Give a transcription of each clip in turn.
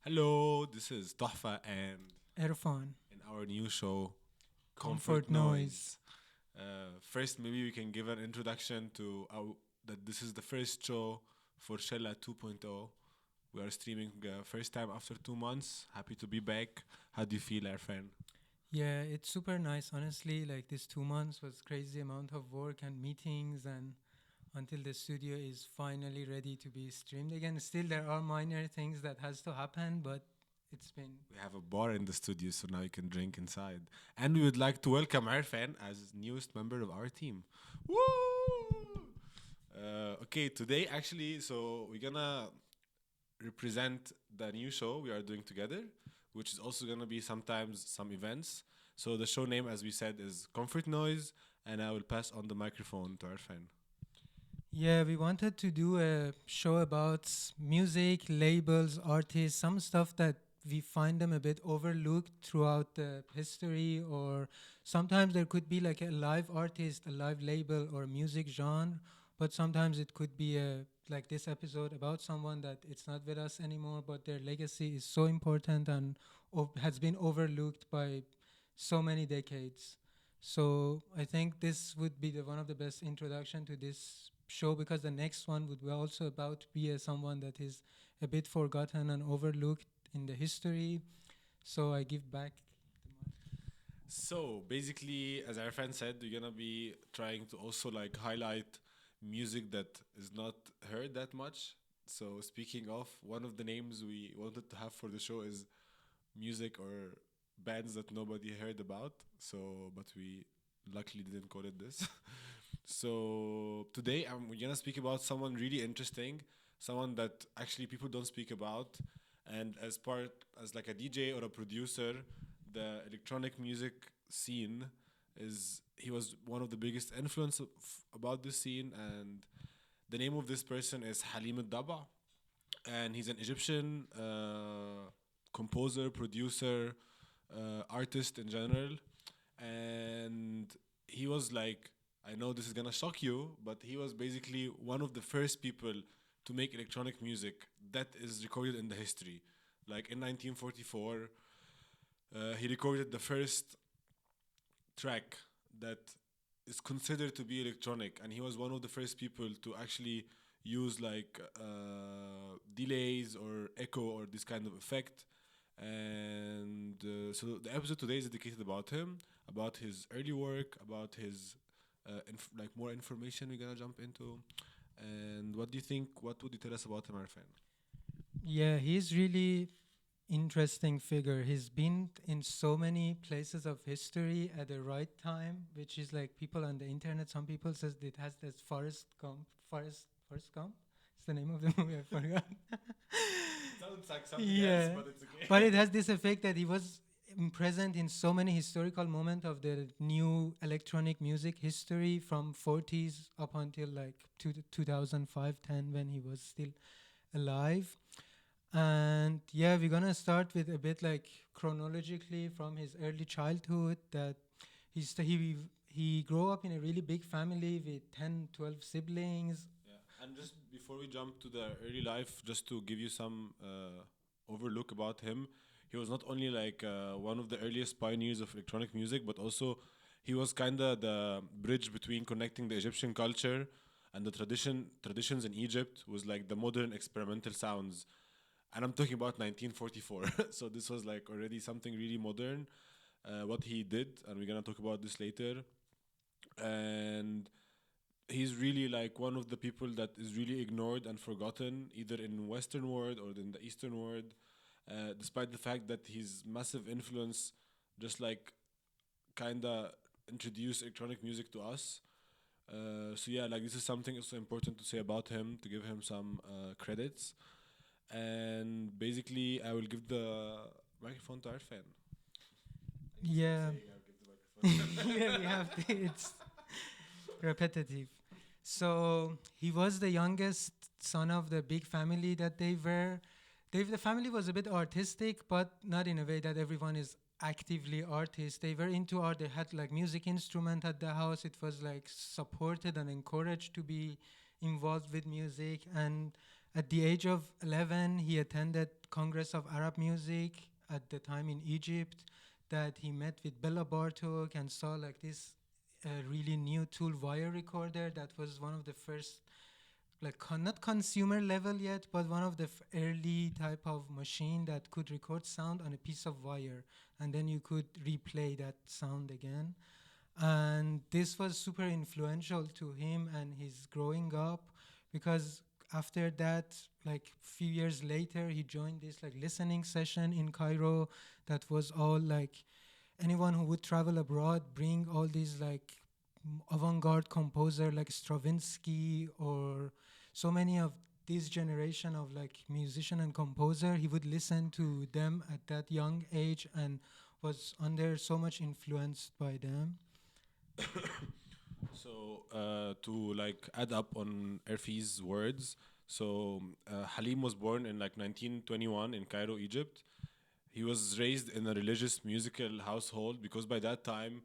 Hello, this is Tohfa, and Erfan, in our new show, comfort Comfort noise. Noise. First, maybe we can give an introduction to that this is the first show for Shella 2.0. We are streaming first time after 2 months. Happy to be back. How do you feel, Erfan? Yeah, it's super nice. Honestly, like this 2 months was crazy amount of work and meetings, and until the studio is finally ready to be streamed again. Still, there are minor things that has to happen, but it's been We have a bar in the studio, so now you can drink inside. And we would like to welcome Erfan as newest member of our team. Woo! Okay, today actually, so we're gonna represent the new show we are doing together, which is also gonna be sometimes some events. So the show name, as we said, is Comfort Noise, and I will pass on the microphone to our fan. Yeah, we wanted to do a show about music, labels, artists, some stuff that we find them a bit overlooked throughout the history, or sometimes there could be like a live artist, a live label, or music genre, but sometimes it could be like this episode about someone that it's not with us anymore, but their legacy is so important and has been overlooked by so many decades. So I think this would be one of the best introduction to this show, because the next one would be also about be someone that is a bit forgotten and overlooked in the history. So I give back. So basically, as our fan said, we're gonna be trying to also like highlight music that is not heard that much. So speaking of, one of the names we wanted to have for the show is music or bands that nobody heard about. So, but we luckily didn't call it this. So today we're gonna speak about someone really interesting, someone that actually people don't speak about, and as like a DJ or a producer, the electronic music scene is he was one of the biggest influence about this scene, and the name of this person is Halim Daba, and he's an Egyptian composer, producer, artist in general, and he was like, I know this is gonna shock you, but he was basically one of the first people to make electronic music that is recorded in the history. Like in 1944, he recorded the first track that is considered to be electronic, and he was one of the first people to actually use like delays or echo or this kind of effect. And so the episode today is dedicated about him, about his early work, about his like more information we're gonna jump into. And what do you think? What would you tell us about him, Arfan? Yeah, he's really interesting figure. He's been in so many places of history at the right time, which is like people on the internet. Some people says it has this Forest Gump. It's the name of the movie. I forgot. Sounds like something else, Yeah, but it's okay. but it has this effect that he was present in so many historical moments of the new electronic music history from 40s up until like 2005, 10, when he was still alive. And yeah, we're gonna start with a bit like chronologically from his early childhood, that he grew up in a really big family with 10, 12 siblings. Yeah, and just before we jump to the early life, just to give you some overlook about him, he was not only like one of the earliest pioneers of electronic music, but also he was kind of the bridge between connecting the Egyptian culture and the traditions in Egypt was like the modern experimental sounds. And I'm talking about 1944. So this was like already something really modern, what he did, and we're gonna talk about this later. And he's really like one of the people that is really ignored and forgotten either in western world or in the eastern world, despite the fact that his massive influence just like kind of introduced electronic music to us. So yeah, like this is something also important to say about him, to give him some credits. And basically I will give the microphone to our fan. I need to stop Yeah. saying I'll give the microphone. Yeah, we have to, it's repetitive. So he was the youngest son of the big family that they were. The family was a bit artistic, but not in a way that everyone is actively artists. They were into art. They had like music instrument at the house. It was like supported and encouraged to be involved with music. And At the age of 11, he attended Congress of Arab Music at the time in Egypt, that he met with Bella Bartok and saw like this really new tool wire recorder that was one of the first, like not consumer level yet, but one of the early type of machine that could record sound on a piece of wire, and then you could replay that sound again. And this was super influential to him and his growing up, because after that, like few years later, he joined this like listening session in Cairo that was all like anyone who would travel abroad bring all these like avant-garde composer like Stravinsky or so many of this generation of like musician and composer. He would listen to them at that young age and was under so much influenced by them. So to like add up on Erfi's words, so Halim was born in like 1921 in Cairo, Egypt. He was raised in a religious musical household because by that time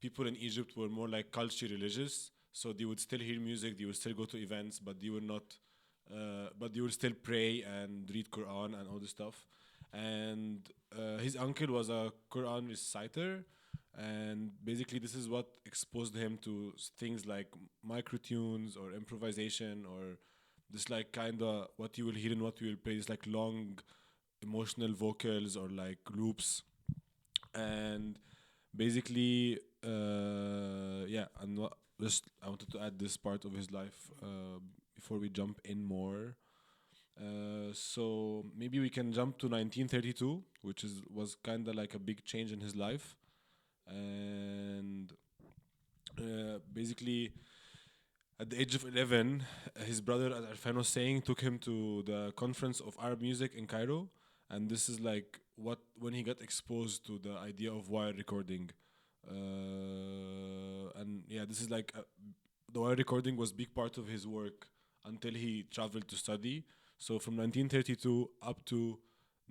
people in Egypt were more like culturally religious. So they would still hear music, they would still go to events, but they would not, but they would still pray and read Quran and all this stuff. And his uncle was a Quran reciter, and basically this is what exposed him to things like microtunes or improvisation or this like kind of what you will hear and what you will play, this like long emotional vocals or like loops. And basically yeah, and just I wanted to add this part of his life before we jump in more. So maybe we can jump to 1932, which is was kind of like a big change in his life. And basically at the age of 11, his brother, as Erfan was saying, took him to the conference of Arab music in Cairo. And this is like what when he got exposed to the idea of wire recording. And yeah, this is like the wire recording was big part of his work until he traveled to study. So from 1932 up to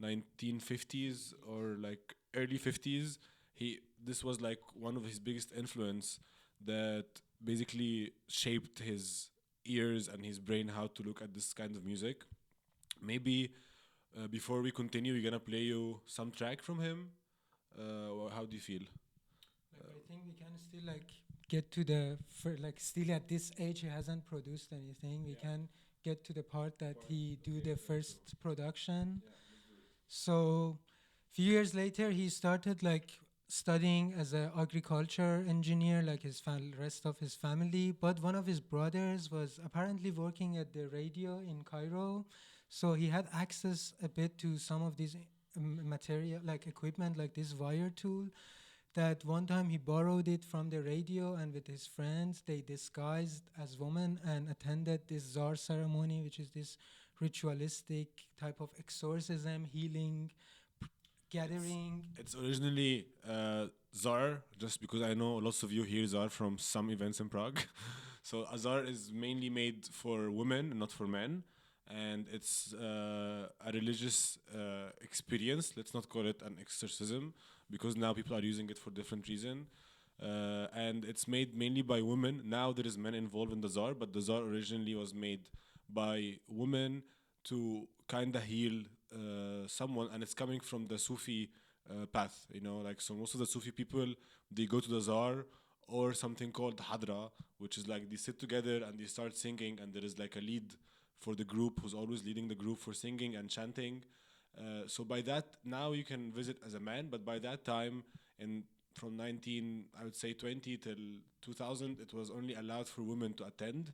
1950s or like early 50s, he this was like one of his biggest influence that basically shaped his ears and his brain how to look at this kind of music. Maybe before we continue, we're gonna play you some track from him. How do you feel? Like I think we can still like get to the like still at this age he hasn't produced anything. We can get to the part that he do the first production. So few years later he started like studying as a agriculture engineer like his rest of his family, but one of his brothers was apparently working at the radio in Cairo, so he had access a bit to some of these material like equipment like this wire tool, that one time he borrowed it from the radio, and with his friends they disguised as women and attended this czar ceremony, which is this ritualistic type of exorcism healing gathering. It's originally Zar, just because I know lots of you here Zar from some events in Prague. So a Zar is mainly made for women, not for men. And it's a religious experience. Let's not call it an exorcism because now people are using it for different reason. And it's made mainly by women. Now there is men involved in the Zar, but the Zar originally was made by women to kind of heal someone, and it's coming from the Sufi path, you know, like so most of the Sufi people they go to the Zar or something called Hadra, which is like they sit together and they start singing, and there is like a lead for the group who's always leading the group for singing and chanting. So by that now you can visit as a man, but by that time in from 19 I would say 20 till 2000 it was only allowed for women to attend.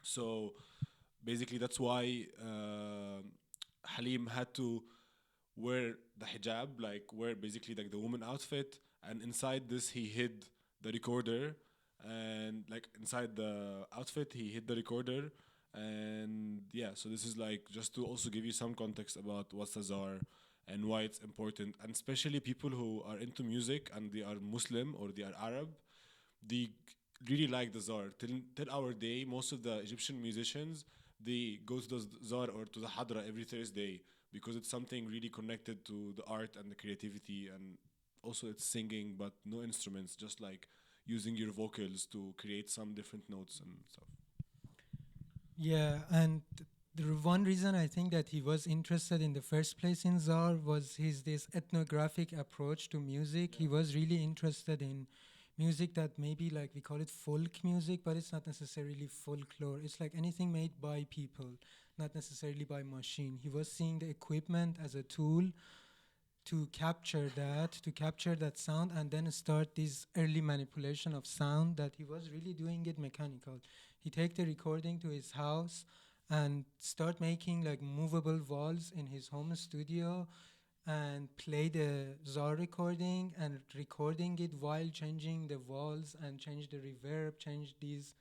So basically that's why Halim had to wear the hijab, like wear basically like the woman outfit, and inside this he hid the recorder, and like inside the outfit he hid the recorder, and yeah. So this is like just to also give you some context about what's Azar and why it's important, and especially people who are into music and they are Muslim or they are Arab, they really like the Zar. Till our day, most of the Egyptian musicians they go to the Zar or to the Hadra every Thursday because it's something really connected to the art and the creativity, and also it's singing but no instruments, just like using your vocals to create some different notes and stuff. Yeah, and the one reason I think that he was interested in the first place in Czar was his this ethnographic approach to music. He was really interested in music that maybe like we call it folk music, but it's not necessarily folklore. It's like anything made by people, not necessarily by machine. He was seeing the equipment as a tool to capture that sound, and then start this early manipulation of sound that he was really doing it mechanical. He take the recording to his house and start making like movable walls in his home studio and play the ZAR recording and recording it while changing the walls and change the reverb, change these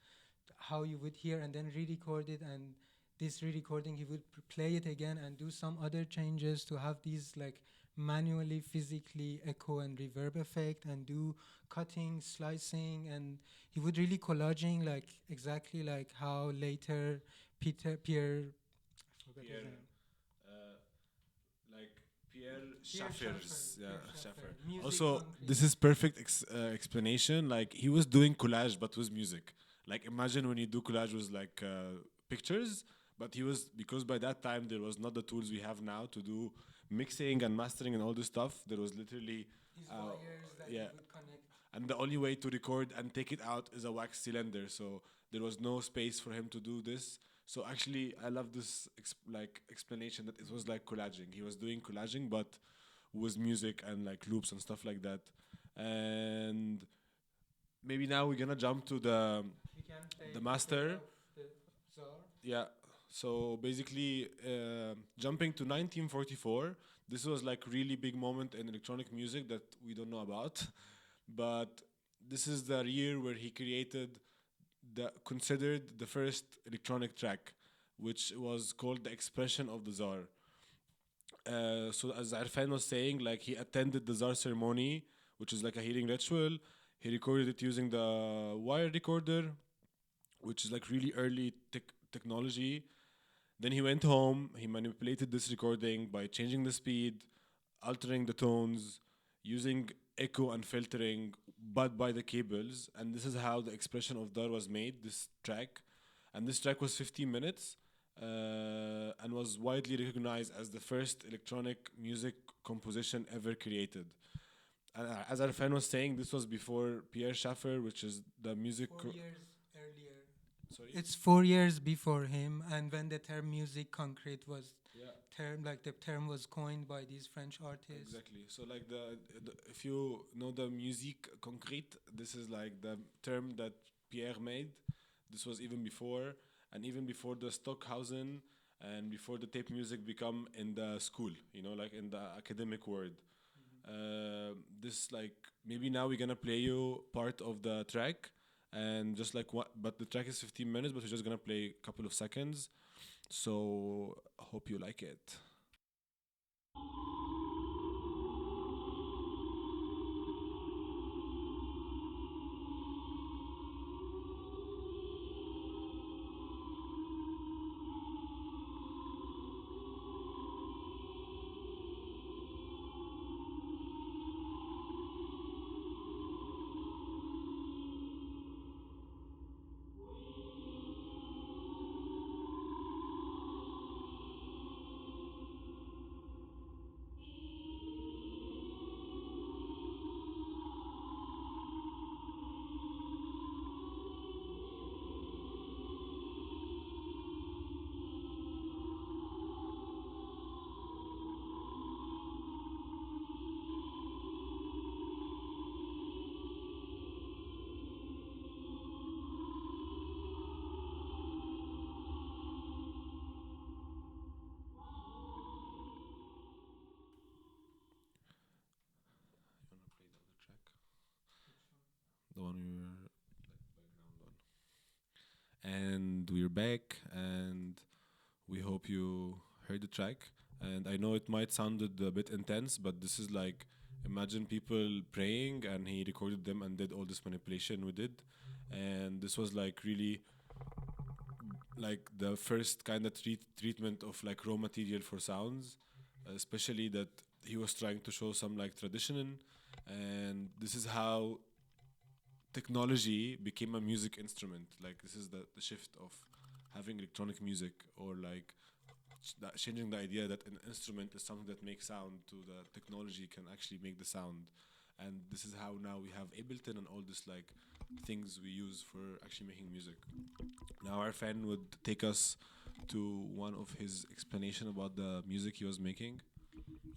how you would hear, and then re-record it, and this re-recording he would play it again and do some other changes to have these like manually physically echo and reverb effect, and do cutting, slicing, and he would really collaging like exactly like how later Peter Pierre I forgot his Pierre, name. uh, like Pierre Pierre Schaffer, Schaffers, yeah, Pierre Schaffer, Schaffer. music Also, concrete. this is perfect explanation. Like he was doing collage, but with music. Like imagine when you do collage with like pictures, but he was because by that time there was not the tools we have now to do mixing and mastering and all this stuff. There was literally, These uh, wires that he yeah, would connect. and the only way to record and take it out is a wax cylinder. So there was no space for him to do this. So actually, I love this like explanation that it was like collaging. He was doing collaging, but with music and like loops and stuff like that. And maybe now we're gonna jump to We can the play a bit master. of the Czar. Yeah. So basically, jumping to 1944, this was like really big moment in electronic music that we don't know about, but this is the year where he created the considered the first electronic track, which was called the expression of the Tsar. So as Arfan was saying, like he attended the Tsar ceremony, which is like a healing ritual. He recorded it using the wire recorder, which is like really early technology. Then he went home. He manipulated this recording by changing the speed, altering the tones, using echo and filtering, but by the cables. And this is how the expression of Dar was made. This track, and this track was 15 minutes, and was widely recognized as the first electronic music composition ever created. And as Arfan was saying, this was before Pierre Schaeffer, which is the music. 4 years earlier. Sorry. It's 4 years before him, and when the term music concrete was Yeah. like the term was coined by these French artists. Exactly. So like the if you know the musique concrète, this is like the term that Pierre made. This was even before, and even before the Stockhausen, and before the tape music become in the school. You know, like in the academic world. This like maybe now we're gonna play you part of the track, and just like what, but the track is 15 minutes, but we're just gonna play a couple of seconds. So hope you like it. You wanna play the other track? The one we were like background on. And we're back, and we hope you heard the track. And I know it might sounded a bit intense, but this is like imagine people praying, and he recorded them and did all this manipulation we did. And this was like really like the first kind of treatment of like raw material for sounds, especially that he was trying to show some like tradition, and this is how technology became a music instrument. Like this is the shift of having electronic music, or like changing the idea that an instrument is something that makes sound to the technology can actually make the sound. And this is how now we have Ableton and all this like things we use for actually making music. Now our fan would take us to one of his explanation about the music he was making.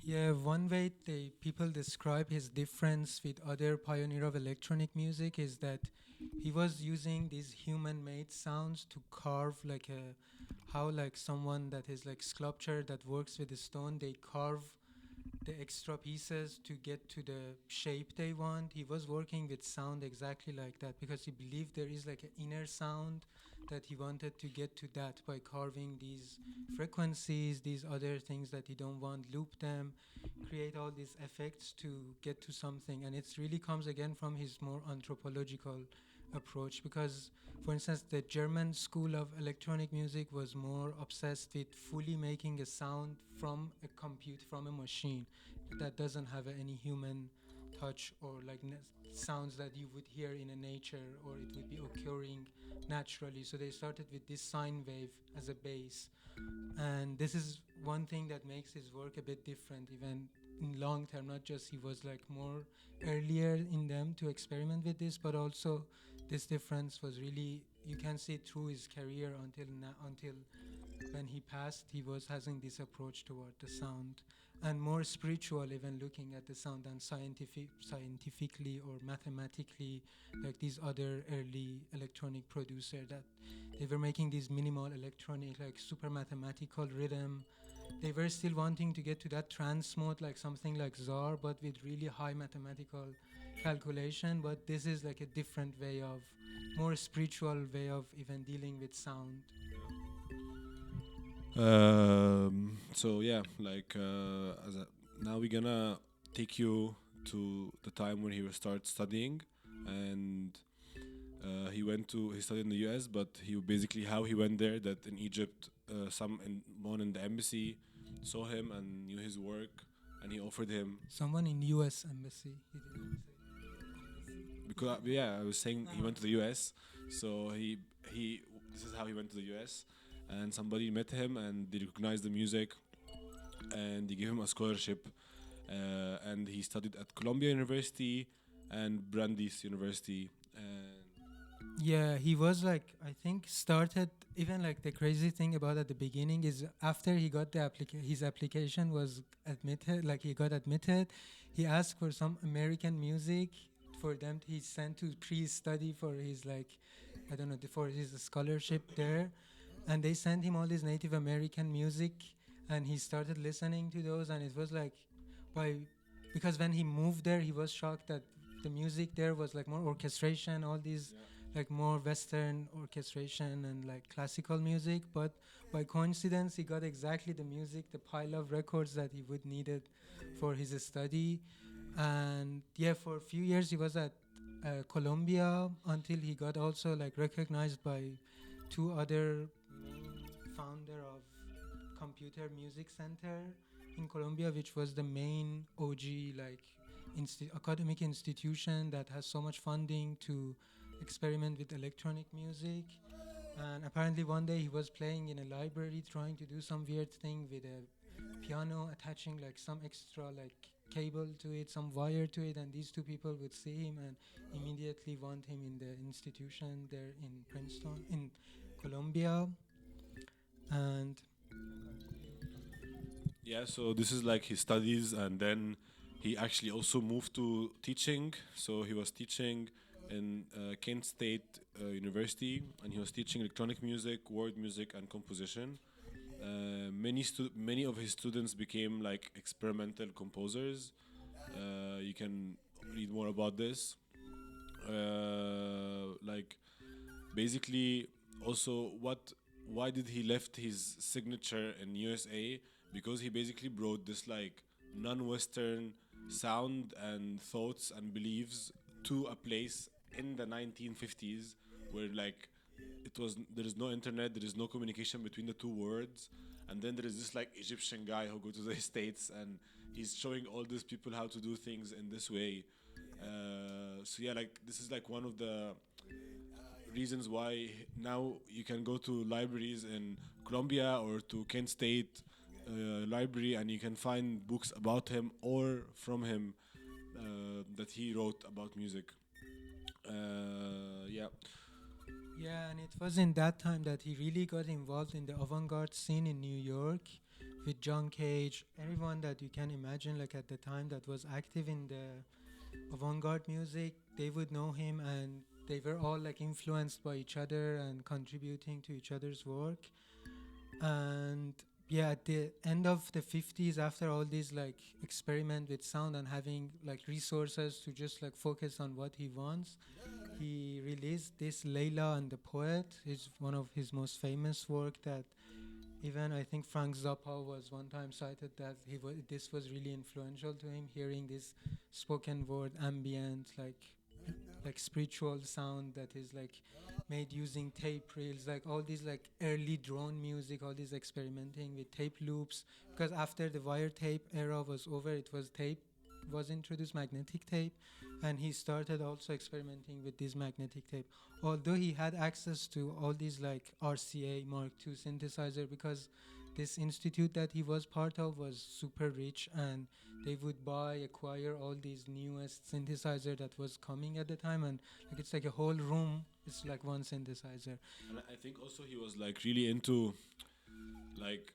Yeah, one way they people describe his difference with other pioneer of electronic music is that he was using these human-made sounds to carve like a how like someone that is like sculpture that works with the stone, they carve the extra pieces to get to the shape they want. He was working with sound exactly like that because he believed there is like an inner sound that he wanted to get to that by carving these frequencies, these other things that he don't want, loop them, create all these effects to get to something. And it's really comes again from his more anthropological approach because for instance the German school of electronic music was more obsessed with fully making a sound from a compute from a machine that doesn't have any human touch or like sounds that you would hear in a nature or it would be occurring naturally. So they started with this sine wave as a base, and this is one thing that makes his work a bit different even in long term. Not just he was like more earlier in them to experiment with this, but also this difference was really you can see it through his career until until when he passed, he was having this approach toward the sound and more spiritual, even looking at the sound than scientifically or mathematically, like these other early electronic producer that they were making these minimal electronic, like super mathematical rhythm. They were still wanting to get to that trance mode, like something like Czar, but with really high mathematical calculation. But this is like a different way of, more spiritual way of even dealing with sound. So yeah, like now we're gonna take you to the time when he will start studying, and he studied in the U.S., but he basically how he went there. That in Egypt, someone in the embassy saw him and knew his work, and he offered him Someone in U.S. embassy. He didn't say because yeah, I was saying he went to the U.S. So he this is how he went to the U.S. And somebody met him and they recognized the music and they gave him a scholarship, and he studied at Columbia University and Brandeis University. And yeah, he was like I think started even like the crazy thing about at the beginning is after he got the his application was admitted, like he got admitted, he asked for some American music for them. He sent to pre-study for his like I don't know for his scholarship there, and they sent him all this Native American music, and he started listening to those, and it was like by because when he moved there, he was shocked that the music there was like more orchestration, all these yeah, like more Western orchestration and like classical music. But by coincidence, he got exactly the music, the pile of records that he would needed for his study. And yeah, for a few years he was at Columbia until he got also like recognized by two other main founder of Computer Music Center in Colombia, which was the main OG like academic institution that has so much funding to experiment with electronic music. And apparently one day he was playing in a library trying to do some weird thing with a piano, attaching like some extra like cable to it, some wire to it, and these two people would see him and immediately want him in the institution there in Princeton, in Colombia. And yeah. So this is like his studies, and then he actually also moved to teaching. So he was teaching in Kent State University, and he was teaching electronic music, world music, and composition. Many of his students became like experimental composers. You can read more about this. Like basically, also what why did he left his signature in USA? Because he basically brought this like non-Western sound and thoughts and beliefs to a place in the 1950s where like there is no internet, there is no communication between the two worlds, and then there is this like Egyptian guy who go to the states and he's showing all these people how to do things in this way. So yeah, like this is like one of the reasons why now you can go to libraries in Colombia or to Kent State library and you can find books about him or from him that he wrote about music. Yeah. Yeah, and it was in that time that he really got involved in the avant-garde scene in New York with John Cage, everyone that you can imagine, like at the time that was active in the avant-garde music, they would know him, and they were all like influenced by each other and contributing to each other's work. And yeah, at the end of the 50s, after all these like experiment with sound and having like resources to just like focus on what he wants, he released this Layla and the Poet. Is one of his most famous work that even I think Frank Zappa was one time cited that this was really influential to him, hearing this spoken word ambient like spiritual sound that is like made using tape reels, like all these like early drone music, all these experimenting with tape loops, because after the wire tape era was over, it was tape was introduced, magnetic tape, and he started also experimenting with this magnetic tape. Although he had access to all these like RCA Mark II synthesizer, because this institute that he was part of was super rich, and they would buy, acquire all these newest synthesizer that was coming at the time, and like it's like a whole room. It's like one synthesizer. And I think also he was like really into like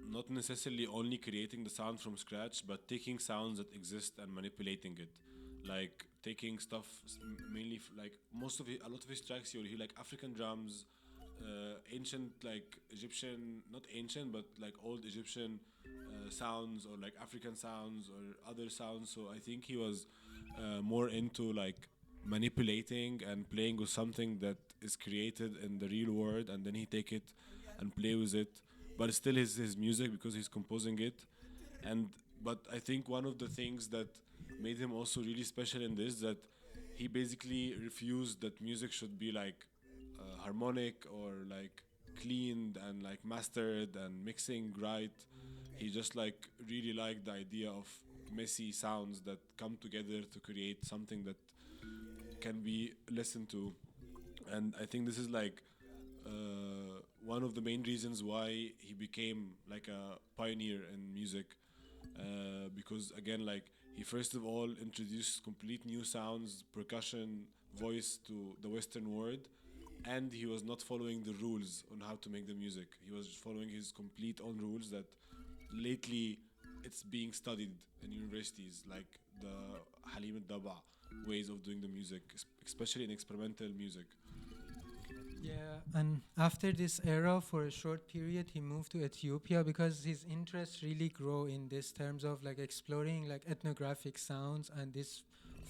not necessarily only creating the sound from scratch, but taking sounds that exist and manipulating it. Like taking stuff mainly like most of a lot of his tracks you'll hear like African drums, ancient like Egyptian, not ancient but like old Egyptian sounds or like African sounds or other sounds. So I think he was more into like manipulating and playing with something that is created in the real world, and then he take it and play with it, but it's still his music because he's composing it. And but I think one of the things that made him also really special in this that he basically refused that music should be like harmonic or like cleaned and like mastered and mixing right. He just like really liked the idea of messy sounds that come together to create something that can be listened to. And I think this is like one of the main reasons why he became like a pioneer in music, because again like he first of all introduced complete new sounds, percussion, voice to the western world, and he was not following the rules on how to make the music. He was following his complete own rules that lately it's being studied in universities, like the Halim al-Daba ways of doing the music, especially in experimental music. Yeah, and after this era, for a short period, he moved to Ethiopia because his interest really grew in this terms of like exploring like ethnographic sounds and this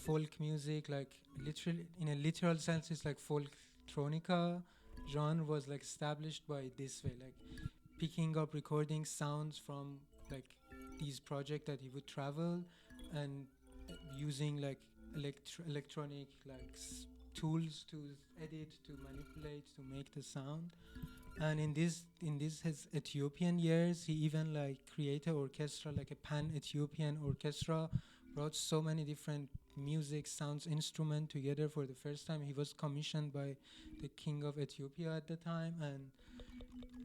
folk music, like literally in a literal sense, it's like folktronica genre was like established by this way, like picking up recording sounds from like these projects that he would travel and using like electronic like tools to edit, to manipulate, to make the sound. And in this his Ethiopian years, he even like created orchestra, like a pan Ethiopian orchestra, brought so many different music sounds instrument together for the first time. He was commissioned by the king of Ethiopia at the time, and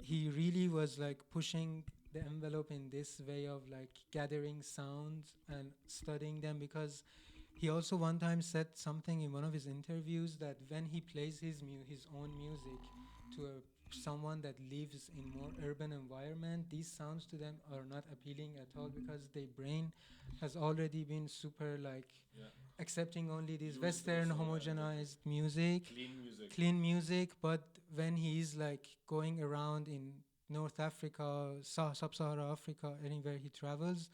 he really was like pushing the envelope in this way of like gathering sounds and studying them, because he also one time said something in one of his interviews that when he plays his own music to someone that lives in more urban environment, these sounds to them are not appealing at all because their brain has already been super like Yeah. accepting only this Used Western also, homogenized music, clean music. clean music. But when he's like going around in North Africa, Sub-Sahara Africa, anywhere he travels,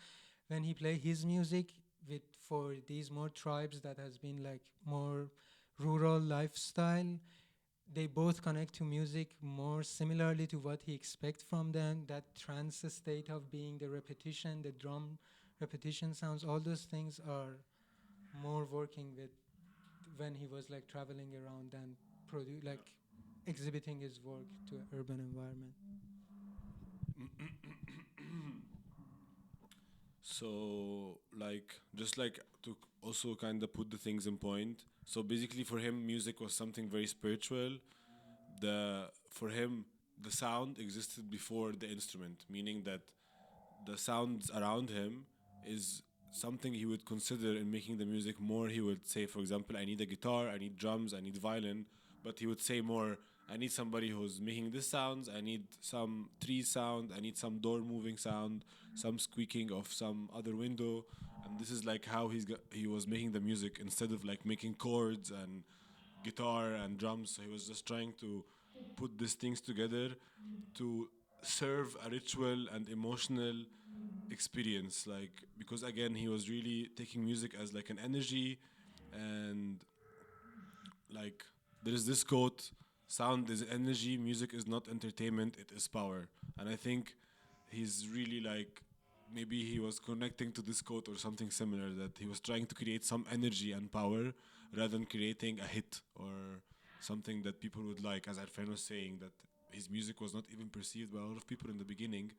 when he play his music with for these more tribes that has been like more rural lifestyle, they both connect to music more similarly to what he expects from them. That trance state of being the repetition, the drum repetition sounds, all those things are more working with when he was like traveling around and like exhibiting his work to an urban environment. So, like, just like to also kind of put the things in point. So basically, for him, music was something very spiritual. For him, the sound existed before the instrument, meaning that the sounds around him is something he would consider in making the music more. He would say, for example, I need a guitar, I need drums, I need violin, but he would say more, I need somebody who's making this sounds, I need some tree sound, I need some door moving sound, some squeaking of some other window. And this is like how he was making the music instead of like making chords and guitar and drums. So he was just trying to put these things together to serve a ritual and emotional experience, like, because again he was really taking music as like an energy. And like, there is this quote: sound is energy, music is not entertainment, it is power. And I think he's really like, maybe he was connecting to this quote or something similar, that he was trying to create some energy and power rather than creating a hit or something that people would like. As Arfan was saying, that his music was not even perceived by a lot of people in the beginning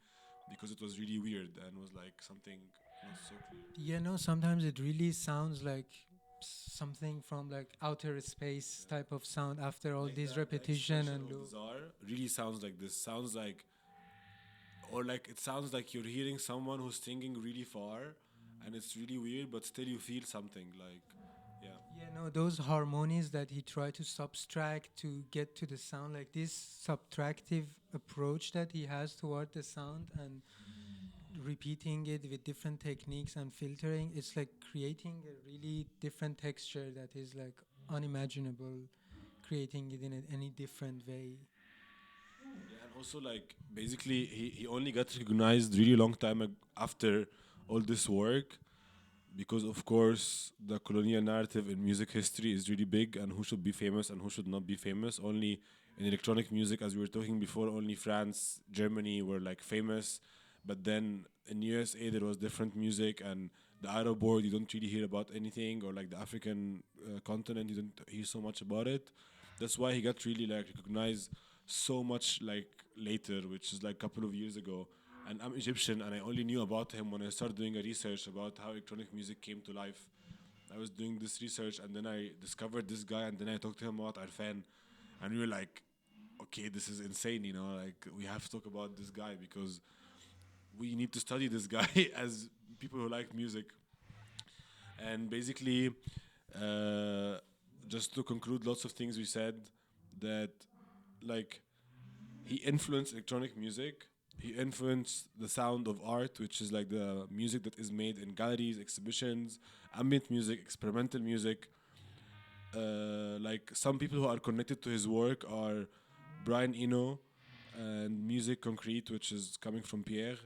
because it was really weird and was like something not so clear. Yeah, no, sometimes it really sounds like something from like outer space Yeah. type of sound after all Like this the repetition expression and of the loop. czar really sounds like this. Sounds like, or like it sounds like you're hearing someone who's singing really far, and it's really weird, but still you feel something. Like, yeah, Yeah, no, those harmonies that he tried to subtract to get to the sound, like this subtractive approach that he has toward the sound and repeating it with different techniques and filtering, it's like creating a really different texture that is like unimaginable, creating it in any different way. yeah, and also like basically he only got recognized really long time after all this work, because of course the colonial narrative in music history is really big, and who should be famous and who should not be famous. Only in electronic music, as we were talking before, only France, Germany were like famous, but then in USA there was different music, and the Arab world you don't really hear about anything, or like the African continent you don't hear so much about it. That's why he got really like recognized so much like later, which is like a couple of years ago. And I'm Egyptian, and I only knew about him when I started doing a research about how electronic music came to life. I was doing this research, and then I discovered this guy, and then I talked to him about Arfan, and we were like, okay, this is insane, you know, like we have to talk about this guy because we need to study this guy as people who like music. And basically, uh, just to conclude lots of things we said, that like he influenced electronic music. He influenced the sound of art, which is like the music that is made in galleries, exhibitions, ambient music, experimental music. Like some people who are connected to his work are Brian Eno and Music Concrete, which is coming from Pierre.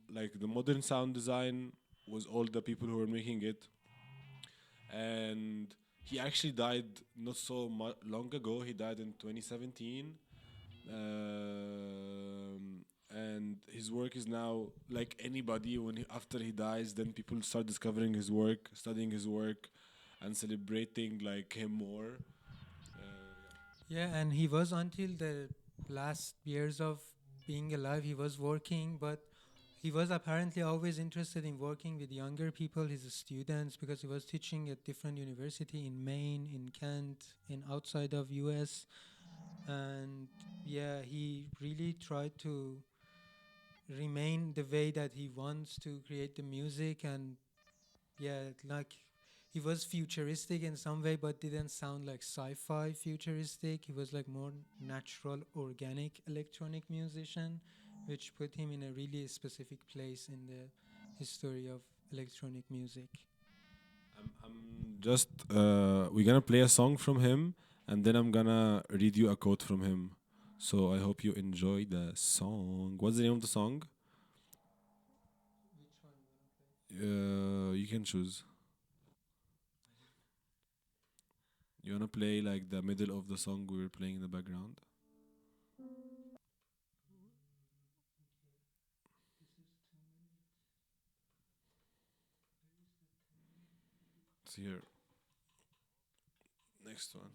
Like the modern sound design was all the people who were making it. And he actually died not so long ago. He died in 2017. And his work is now like anybody, after he dies, then people start discovering his work, studying his work, and celebrating like him more. Yeah, and he was until the last years of being alive, he was working, but he was apparently always interested in working with younger people, his students, because he was teaching at different university in Maine, in Kent, in outside of US. And yeah, he really tried to remain the way that he wants to create the music. And yeah, like he was futuristic in some way, but didn't sound like sci-fi futuristic. He was like more natural, organic electronic musician, which put him in a really specific place in the history of electronic music. I'm just we're gonna play a song from him, and then I'm gonna read you a quote from him. So I hope you enjoy the song. What's the name of the song? You can choose. You wanna play like the middle of the song we were playing in the background? It's here. Next one.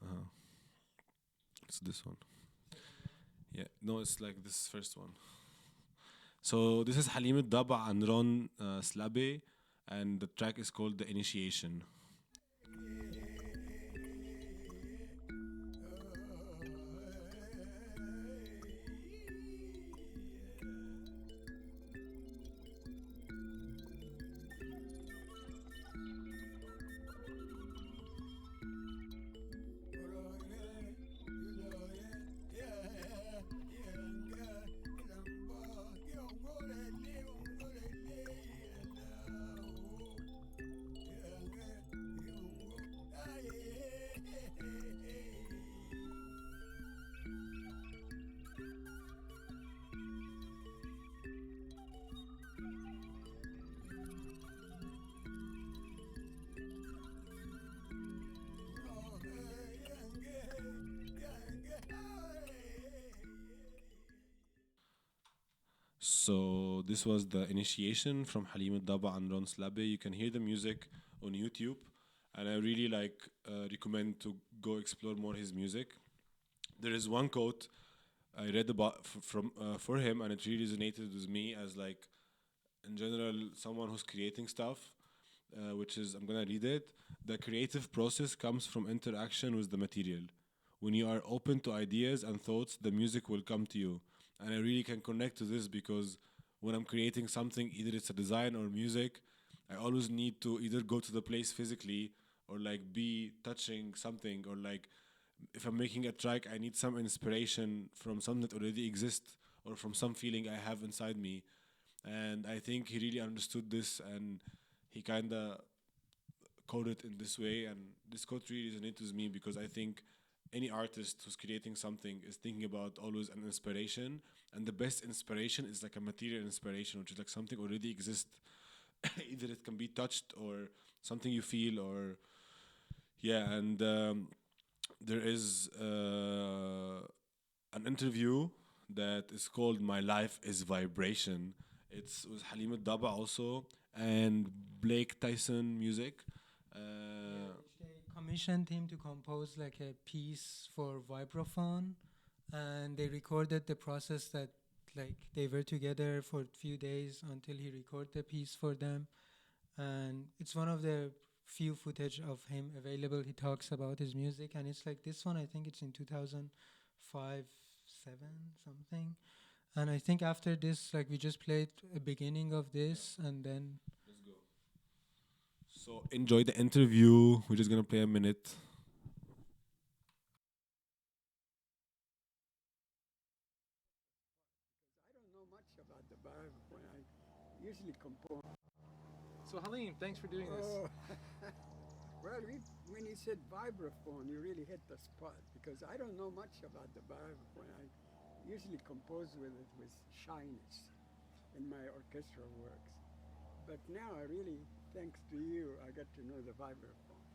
Uh-huh. It's this one. Yeah. No, it's like this first one. So this is Halim Daba and Ron Slabe, and the track is called The Initiation. So this was The Initiation from Halim Daba and Ron Slabe. You can hear the music on YouTube, and I really recommend to go explore more his music. There is one quote I read about from for him, and it really resonated with me as like, in general, someone who's creating stuff. Which is, I'm gonna read it. The creative process comes from interaction with the material. When you are open to ideas and thoughts, the music will come to you. And I really can connect to this because when I'm creating something, either it's a design or music, I always need to either go to the place physically or like be touching something, or like if I'm making a track, I need some inspiration from something that already exists or from some feeling I have inside me. And I think he really understood this, and he kind of coded in this way. And this code really resonates with me because I think any artist who's creating something is thinking about always an inspiration, and the best inspiration is like a material inspiration, which is like something already exists. Either it can be touched or something you feel, or yeah. And there is an interview that is called "My Life Is Vibration." It's with Halim Daba also and Blake Tyson music. Yeah, Uh, which they commissioned him to compose like a piece for vibraphone, and they recorded the process that like they were together for a few days until he recorded the piece for them. And it's one of the few footage of him available. He talks about his music, and it's like this one. I think it's in 2005, seven something. And I think after this, like we just played a beginning of this, and then so enjoy the interview. We're just gonna play a minute. I don't know much about the vibraphone. I usually compose. So Halim, thanks for doing this. Oh, well, when you said vibraphone, you really hit the spot because I don't know much about the vibraphone. I usually compose with it with shyness in my orchestral works. But now I really, thanks to you, I got to know the vibraphone.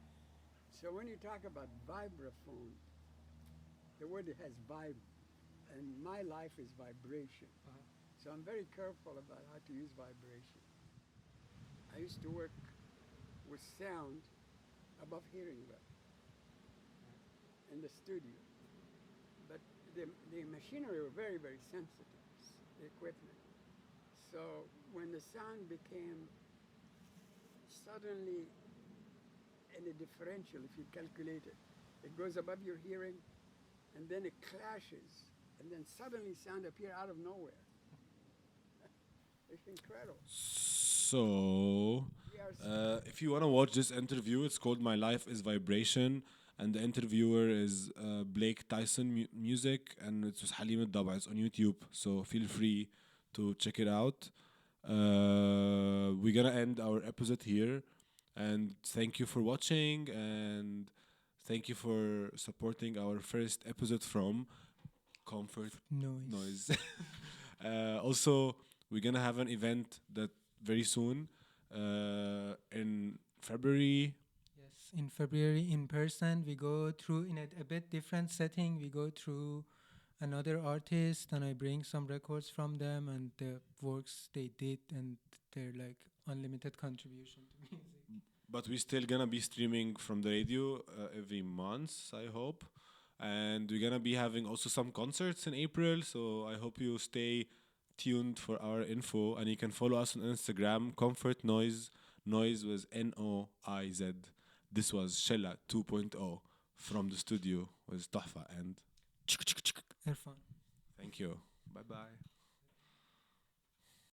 So when you talk about vibraphone, the word has vibe, and my life is vibration. Uh-huh. So I'm very careful about how to use vibration. I used to work with sound above hearing level in the studio. But the machinery were very, very sensitive, the equipment. So when the sound became suddenly in a differential, if you calculate it, it goes above your hearing and then it clashes and then suddenly sound appear out of nowhere. It's incredible. So, We are if you want to watch this interview, it's called "My Life Is Vibration," and the interviewer is Blake Tyson music, and it's with Halim Daba. It's on YouTube, so feel free to check it out. We're gonna end our episode here, and thank you for watching, and thank you for supporting our first episode from Comfort noise. Noise. Also, we're gonna have an event that very soon in February. Yes, in February in person, we go through in a bit different setting. We go through another artist, and I bring some records from them and the works they did and their like unlimited contribution to music. But we're still gonna be streaming from the radio every month, I hope. And we're gonna be having also some concerts in April, so I hope you stay tuned for our info, and you can follow us on Instagram, Comfort Noise. Noise was Noiz. This was Shella 2.0 from the studio with Tohfa and Erfan. thank you. Bye bye.